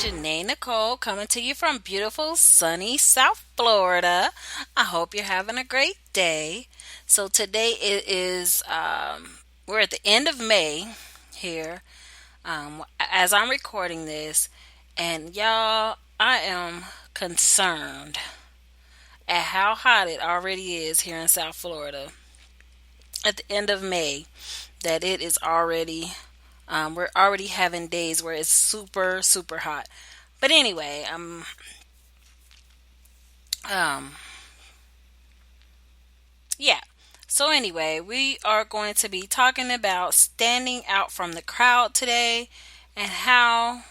Janae Nicole coming to you from beautiful, sunny South Florida. I hope you're having a great day. So today it is, we're at the end of May here as I'm recording this, and y'all, I am concerned at how hot it already is here in South Florida at the end of May. That it is already, we're already having days where it's super, super hot. But anyway, um, yeah. So anyway, we are going to be talking about standing out from the crowd today and how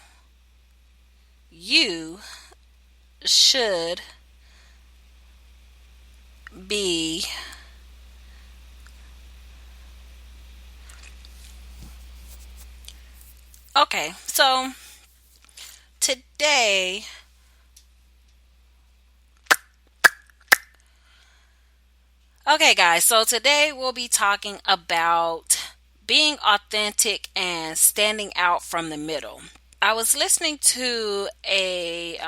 you should be. Okay, so today, okay, guys, so today we'll be talking about being authentic and standing out from the middle. I was listening to a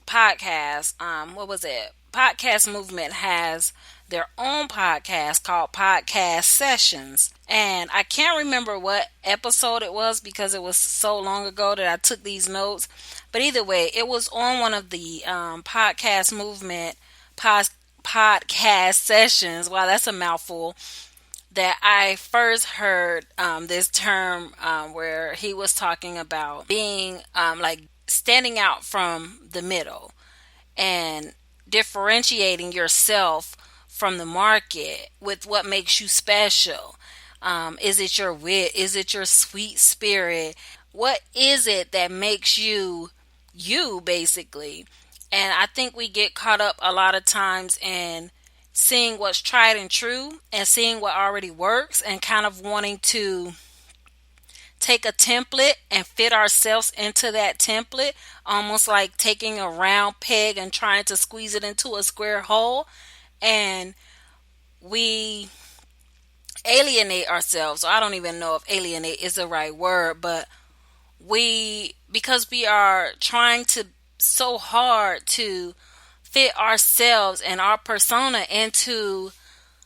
podcast. What was it? Podcast Movement has their own podcast called Podcast Sessions. And I can't remember what episode it was because it was so long ago that I took these notes. But either way, it was on one of the Podcast Movement podcast sessions. Wow, that's a mouthful. That I first heard this term where he was talking about being like standing out from the middle and differentiating yourself from the market with what makes you special. Is it your wit? Is it your sweet spirit? What is it that makes you you, basically? And I think we get caught up a lot of times in seeing what's tried and true and seeing what already works and kind of wanting to take a template and fit ourselves into that template, almost like taking a round peg and trying to squeeze it into a square hole. And we alienate ourselves. So I don't even know if alienate is the right word, but because we are trying to so hard to fit ourselves and our persona into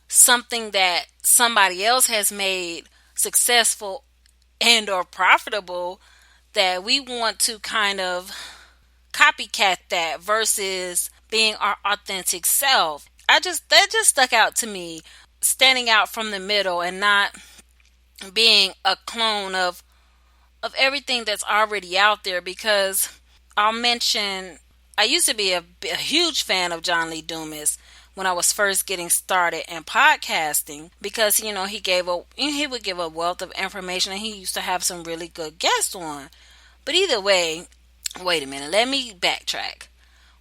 something that somebody else has made successful and or profitable, that we want to kind of copycat that versus being our authentic self. That just stuck out to me, standing out from the middle and not being a clone of everything that's already out there. Because I'll mention, I used to be a huge fan of John Lee Dumas when I was first getting started in podcasting, because he would give a wealth of information and he used to have some really good guests on. But either way, wait a minute, let me backtrack.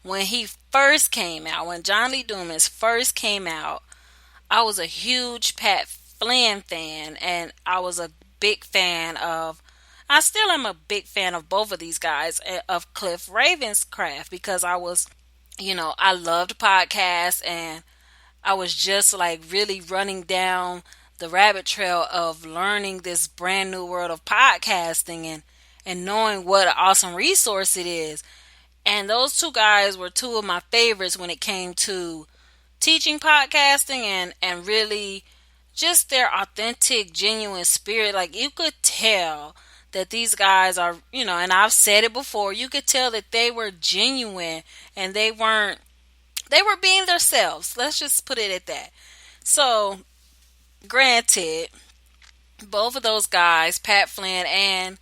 When he first came out, when John Lee Dumas first came out, I was a huge Pat Flynn fan, and I was a big fan of, I still am a big fan of both of these guys, of Cliff Ravenscraft, because I loved podcasts, and I was just like really running down the rabbit trail of learning this brand new world of podcasting and knowing what an awesome resource it is. And those two guys were two of my favorites when it came to teaching podcasting and really just their authentic, genuine spirit. Like, you could tell that these guys are, and I've said it before, you could tell that they were genuine and they were being themselves. Let's just put it at that. So, granted, both of those guys, Pat Flynn and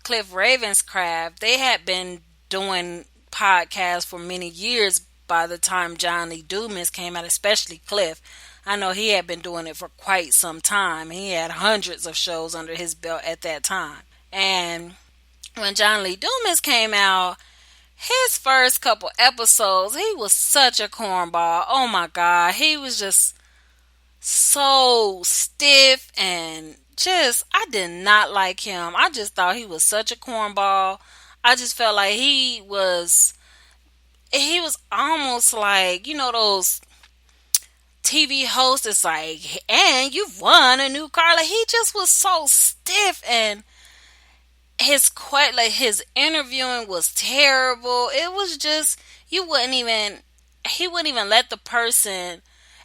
Cliff Ravenscraft, they had been doing podcasts for many years by the time John Lee Dumas came out, especially Cliff. I know he had been doing it for quite some time. He had hundreds of shows under his belt at that time. And when John Lee Dumas came out, his first couple episodes, he was such a cornball. Oh my God. He was just so stiff and I did not like him. I just thought he was such a cornball. I just felt like he was almost like, those TV host is like, and you've won a new car. Like, he just was so stiff, and his interviewing was terrible. It was just, you wouldn't even he wouldn't even let the person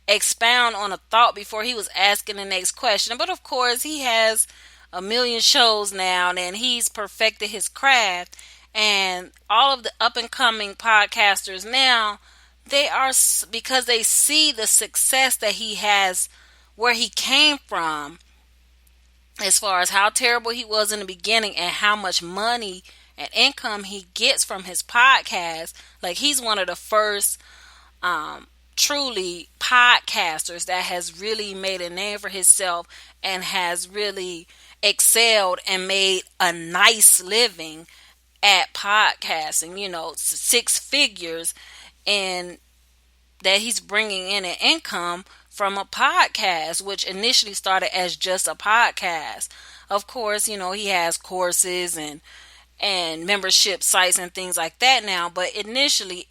expound on a thought before he was asking the next question. But of course, he has a million shows now and he's perfected his craft. And all of the up and coming podcasters now, they are, because they see the success that he has, where he came from, as far as how terrible he was in the beginning and how much money and income he gets from his podcast. Like, he's one of the first truly podcasters that has really made a name for himself and has really excelled and made a nice living at podcasting, six figures, and that he's bringing in an income from a podcast, which initially started as just a podcast. Of course, he has courses and membership sites and things like that now, but initially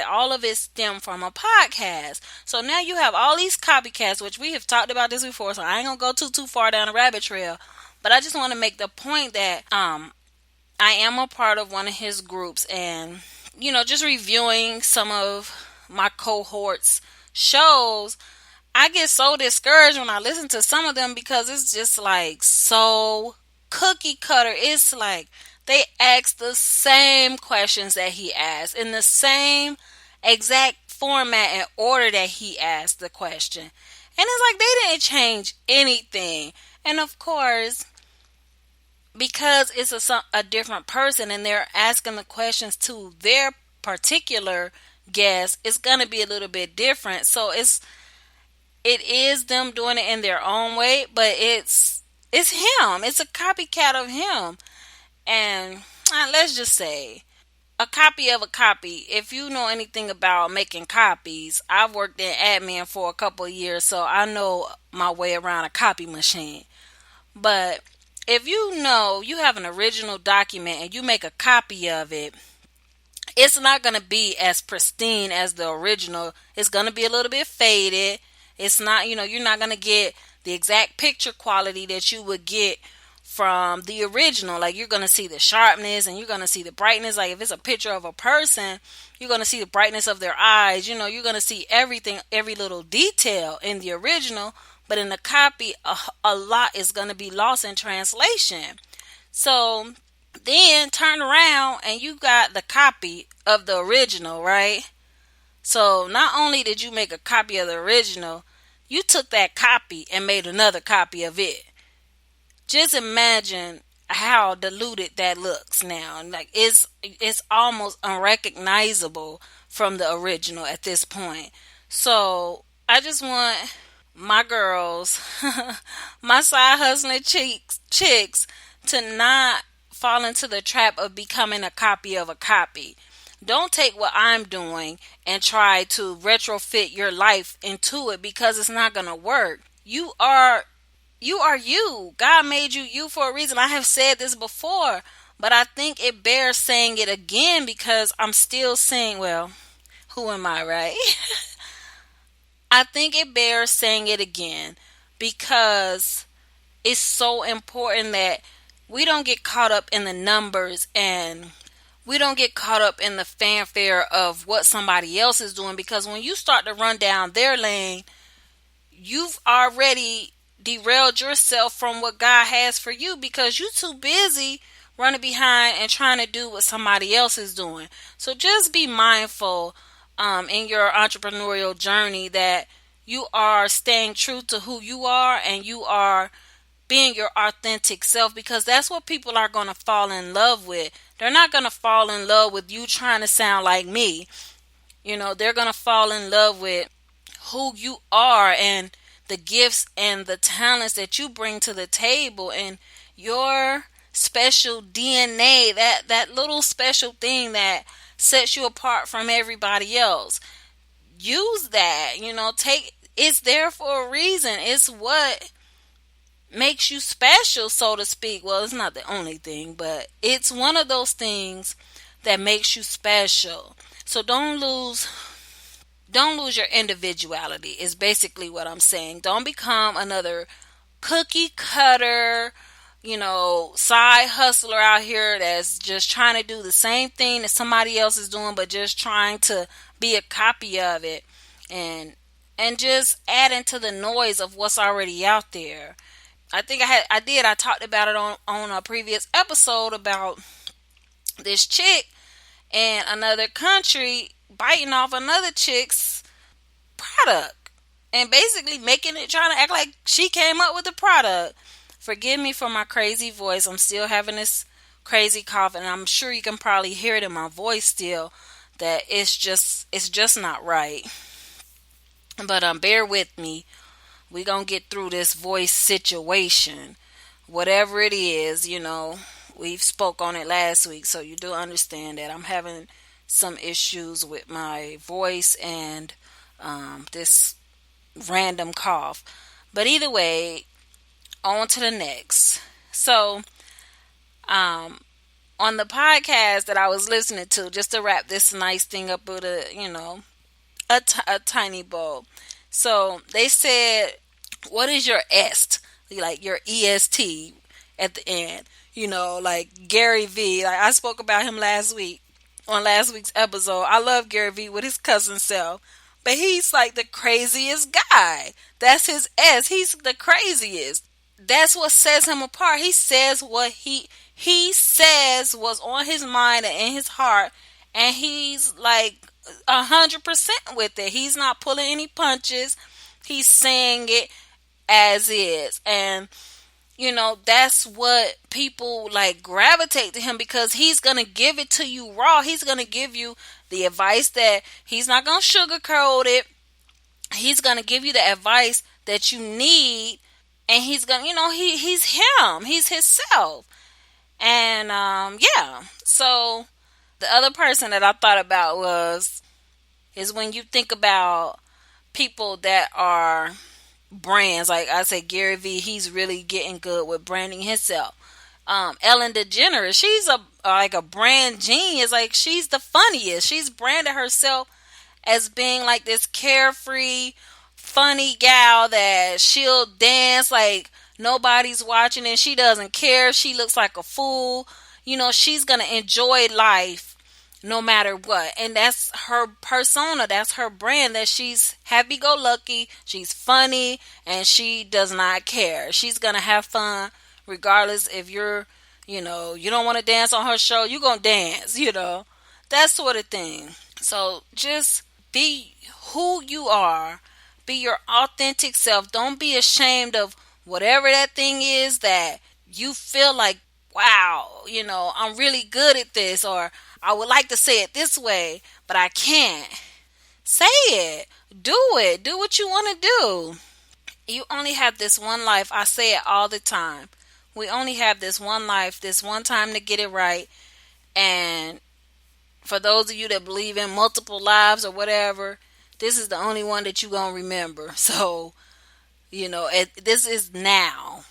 all of it stemmed from a podcast. So now you have all these copycats, which we have talked about this before, so I ain't gonna go too far down the rabbit trail. But I just want to make the point that I am a part of one of his groups, and just reviewing some of my cohorts shows, I get so discouraged when I listen to some of them, because it's just like so cookie cutter. It's like they ask the same questions that he asked in the same exact format and order that he asked the question. And it's like they didn't change anything. And of course, because it's a different person and they're asking the questions to their particular guest, it's going to be a little bit different. So it is them doing it in their own way, but it's him. It's a copycat of him. And let's just say, a copy of a copy. If you know anything about making copies, I've worked in admin for a couple of years, so I know my way around a copy machine. But if you have an original document and you make a copy of it, it's not going to be as pristine as the original. It's going to be a little bit faded. It's not, you're not going to get the exact picture quality that you would get from the original. Like, you're going to see the sharpness and you're going to see the brightness. Like, if it's a picture of a person, you're going to see the brightness of their eyes. You're going to see everything, every little detail in the original. But in the copy, a lot is going to be lost in translation. So then turn around and you got the copy of the original, right? So not only did you make a copy of the original, you took that copy and made another copy of it. Just imagine how diluted that looks now. Like, it's almost unrecognizable from the original at this point. So I just want my girls, my side hustling chicks, to not fall into the trap of becoming a copy of a copy. Don't take what I'm doing and try to retrofit your life into it, because it's not going to work. You are you. God made you for a reason. I have said this before, but I think it bears saying it again, because I'm still saying, well, who am I, right? I think it bears saying it again, because it's so important that we don't get caught up in the numbers, and we don't get caught up in the fanfare of what somebody else is doing, because when you start to run down their lane, you've already derailed yourself from what God has for you, because you're too busy running behind and trying to do what somebody else is doing. So just be mindful in your entrepreneurial journey that you are staying true to who you are, and you are being your authentic self, because that's what people are going to fall in love with. They're not going to fall in love with you trying to sound like me. They're going to fall in love with who you are and the gifts and the talents that you bring to the table, and your special DNA, that little special thing that sets you apart from everybody else. Use that, it's there for a reason. It's what makes you special, so to speak. Well, it's not the only thing, but it's one of those things that makes you special. So don't lose your individuality, is basically what I'm saying. Don't become another cookie cutter side hustler out here that's just trying to do the same thing that somebody else is doing, but just trying to be a copy of it, and just adding to the noise of what's already out there. I think I talked about it on a previous episode about this chick in another country biting off another chick's product and basically making it, trying to act like she came up with the product. Forgive me for my crazy voice. I'm still having this crazy cough, and I'm sure you can probably hear it in my voice still that it's just not right. But bear with me. We gonna get through this voice situation. Whatever it is, we've spoke on it last week, so you do understand that I'm having some issues with my voice and this random cough. But either way, on to the next. So, on the podcast that I was listening to, just to wrap this nice thing up with a tiny bow. So they said, what is your est? Like your EST at the end. Like Garyvee. Like I spoke about him last week on last week's episode. I love Garyvee with his cousin self. But he's like the craziest guy. That's his S. He's the craziest. That's what sets him apart. He says what he says was on his mind and in his heart, and he's like 100% with it. He's not pulling any punches. He's saying it as is, and that's what people like gravitate to him, because he's gonna give it to you raw. He's gonna give you the advice that he's not gonna sugarcoat it. He's gonna give you the advice that you need, and he's gonna, he's him. He's himself. And yeah. So the other person that I thought about is when you think about people that are brands, like I said, Garyvee, he's really getting good with branding himself. Ellen Degeneres, she's a brand genius. Like she's the funniest. She's branded herself as being like this carefree, funny gal that she'll dance like nobody's watching and she doesn't care. She looks like a fool. She's gonna enjoy life no matter what. And that's her persona. That's her brand, that she's happy-go-lucky, she's funny, and she does not care. She's going to have fun regardless if you don't want to dance on her show, you're going to dance, that sort of thing. So just be who you are. Be your authentic self. Don't be ashamed of whatever that thing is that you feel like, wow, I'm really good at this, or I would like to say it this way, but I can't. Say it. Do it. Do what you want to do. You only have this one life. I say it all the time. We only have this one life, this one time to get it right. And for those of you that believe in multiple lives or whatever, this is the only one that you're going to remember. So, this is now,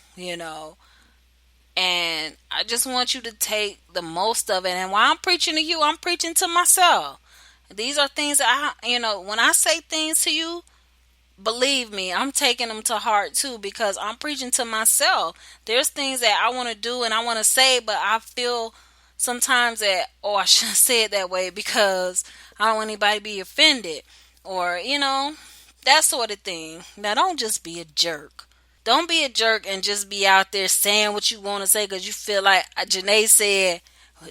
And I just want you to take the most of it. And while I'm preaching to you, I'm preaching to myself. These are things that when I say things to you, believe me, I'm taking them to heart too, because I'm preaching to myself. There's things that I want to do and I want to say, but I feel sometimes that, I shouldn't say it that way because I don't want anybody to be offended, or, that sort of thing. Now, don't just be a jerk. Don't be a jerk and just be out there saying what you want to say because you feel like Janae said,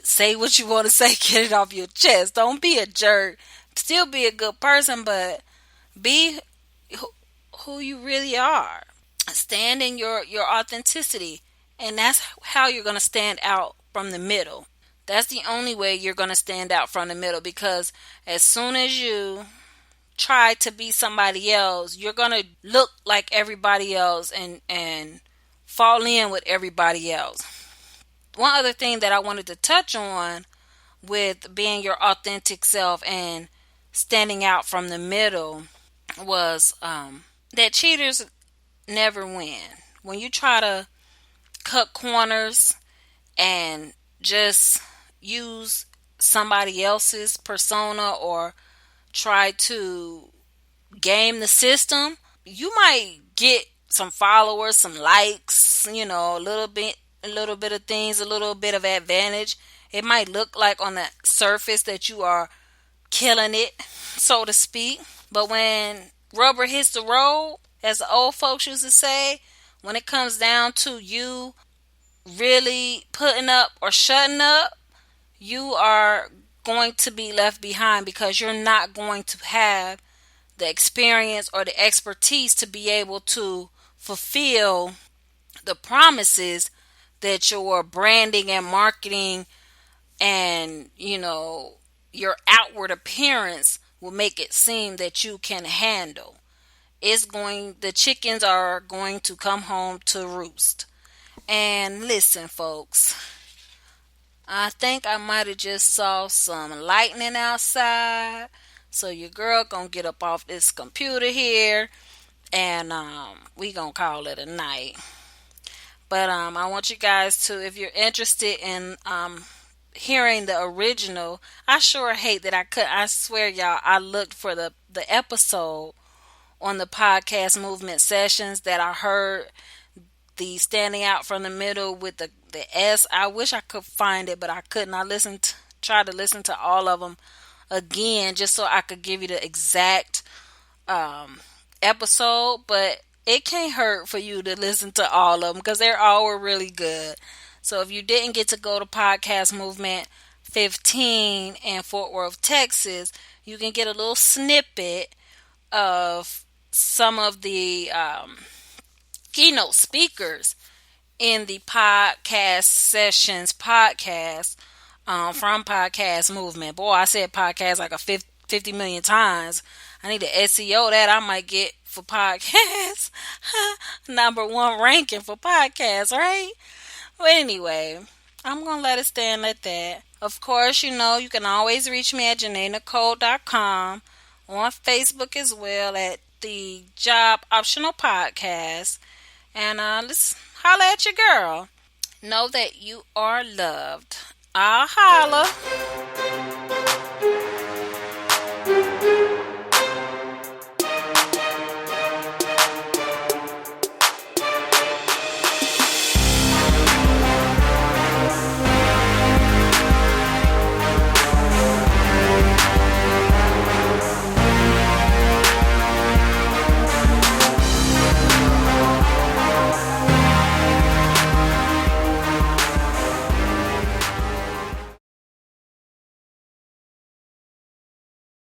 say what you want to say, get it off your chest. Don't be a jerk. Still be a good person, but be who you really are. Stand in your authenticity, and that's how you're going to stand out from the middle. That's the only way you're going to stand out from the middle, because as soon as you try to be somebody else, you're going to look like everybody else and fall in with everybody else. One other thing that I wanted to touch on with being your authentic self and standing out from the middle was that cheaters never win. When you try to cut corners and just use somebody else's persona or try to game the system, you might get some followers, some likes, a little bit a little bit of things, a little bit of advantage. It might look like on the surface that you are killing it, so to speak. But when rubber hits the road, as the old folks used to say, when it comes down to you really putting up or shutting up, you are going to be left behind because you're not going to have the experience or the expertise to be able to fulfill the promises that your branding and marketing and your outward appearance will make it seem that you can handle. The chickens are going to come home to roost. And listen, folks, I think I might have just saw some lightning outside. So your girl gonna get up off this computer here, and we gonna call it a night. But I want you guys to, if you're interested in hearing the original, I sure hate that I swear, y'all, I looked for the episode on the podcast movement sessions that I heard the standing out from the middle with the S. I wish I could find it, but I couldn't. Tried to listen to all of them again just so I could give you the exact episode, but it can't hurt for you to listen to all of them because they're all really good. So if you didn't get to go to Podcast Movement 15 in Fort Worth, Texas, you can get a little snippet of some of the keynote speakers in the podcast sessions podcast from Podcast Movement. Boy, I said podcast like 50 million times. I need to SEO that. I might get for podcasts number one ranking for podcasts, right? But anyway, I'm going to let it stand at that. Of course, you can always reach me at JanaeNicole.com, on Facebook as well at the Job Optional Podcast. And let's holla at your girl. Know that you are loved. I'll holla.